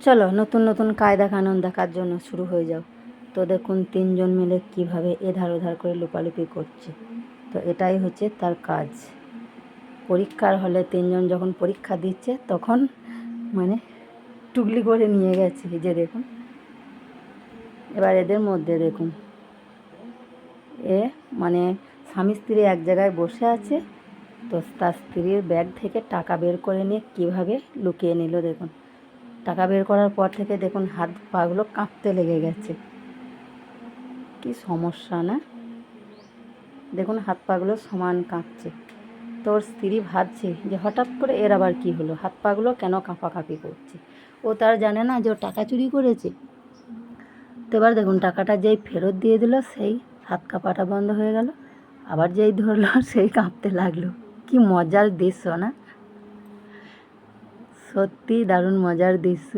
চলো নতুন নতুন কায়দা কানুন দেখার জন্য শুরু হয়ে যাও। তো দেখুন তিনজন মিলে কিভাবে এধার ওধার করে লুপালুপি করছে। তো এটাই হচ্ছে তার কাজ। পরীক্ষার হলে তিনজন যখন পরীক্ষা দিচ্ছে তখন মানে টুকলি করে নিয়ে গেছে, যে দেখুন। এবার এদের মধ্যে দেখুন, এ মানে স্বামী স্ত্রী এক জায়গায় বসে আছে, তো তার স্ত্রীর ব্যাগ থেকে টাকা বের করে নিয়ে কীভাবে লুকিয়ে নিল দেখুন। টাকা বের করার পর থেকে দেখুন হাত পাগুলো কাঁপতে লেগে গেছে। কি সমস্যা না, দেখুন হাত পাগুলো সমান কাঁপছে। তো ওর স্ত্রী ভাবছে যে হঠাৎ করে এর আবার কী হলো, হাত পাগুলো কেন কাঁপাকাঁপি করছে। ও তার জানে না যে ও টাকা চুরি করেছে। তো এবার দেখুন টাকাটা যেই ফেরত দিয়ে দিল সেই হাত কাঁপাটা বন্ধ হয়ে গেল, আবার যেই ধরলো সেই কাঁপতে লাগলো। কি মজার দৃশ্য না, সত্যি দারুণ মজার দৃশ্য।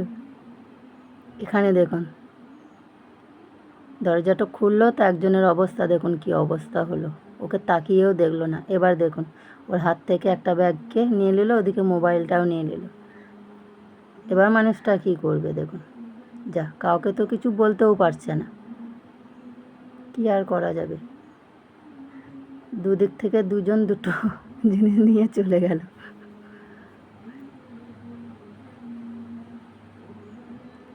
এখানে দেখুন দরজাটা খুললো তো একজনের অবস্থা দেখুন কি অবস্থা হলো, ওকে তাকিয়েও দেখলো না। এবার দেখুন ওর হাত থেকে একটা ব্যাগকে নিয়ে নিল, ওদিকে মোবাইলটাও নিয়ে নিল। এবার মানুষটা কি করবে দেখুন, যা কাউকে তো কিছু বলতেও পারছে না, কি আর করা যাবে। দুদিক থেকে দুজন দুটো জিনিস নিয়ে চলে গেল।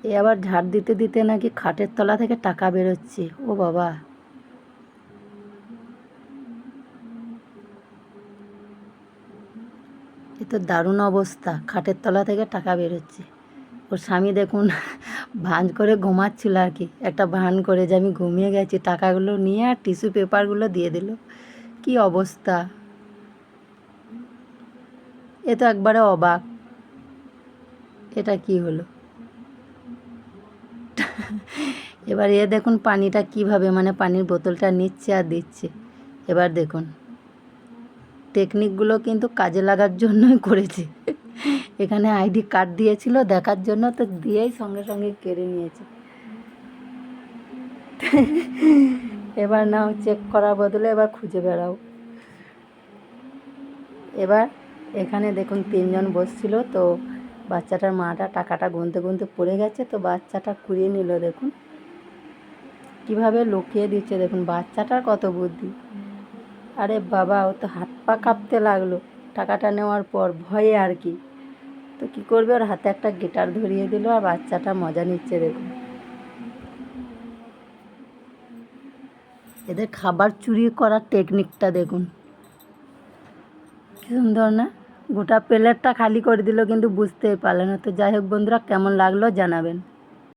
এ আবার ঝাড় দিতে দিতে নাকি খাটের তলা থেকে টাকা বেরোচ্ছে। ও বাবা, এ তো দারুণ অবস্থা, খাটের তলা থেকে টাকা বেরোচ্ছে। ওর স্বামী দেখুন ভাঁজ করে ঘুমাচ্ছিল আর কি, একটা ভান করে যে আমি ঘুমিয়ে গেছি, টাকাগুলো নিয়ে আর টিস্যু পেপারগুলো দিয়ে দিল। কি অবস্থা, এ তো একবারে অবাক, এটা কি হলো। এবার এ দেখুন পানিটা কিভাবে মানে পানির বোতলটা নিচ্ছে আর দিচ্ছে। এবার দেখুন টেকনিকগুলো কিন্তু কাজে লাগার জন্যই করেছে। এখানে আইডি কার্ড দিয়েছিল দেখার জন্য, তো দিয়েই সঙ্গে সঙ্গে কেড়ে নিয়েছে। এবার নাও চেক করার বদলে এবার খুঁজে বেড়াও। এবার এখানে দেখুন তিনজন বসছিল, তো বাচ্চাটার মাটা টাকাটা গুনতে গুনতে পড়ে গেছে, তো বাচ্চাটা কুড়িয়ে নিল। দেখুন কিভাবে লুকিয়ে দিচ্ছে, দেখুন বাচ্চাটার কত বুদ্ধি। আরে বাবা, ও তো হাত পা কাঁপতে লাগলো টাকাটা নেওয়ার পর ভয়ে আর কি। তো কী করবে, ওর হাতে একটা গিটার ধরিয়ে দিল আর বাচ্চাটা মজা নিচ্ছে দেখুন। এদের খাবার চুরি করার টেকনিকটা দেখুন, কি সুন্দর না। গোটা প্লেটটা খালি করে দিল কিন্তু বুঝতেই পারলো না। তো যাই হোক বন্ধুরা, কেমন লাগলো জানাবেন।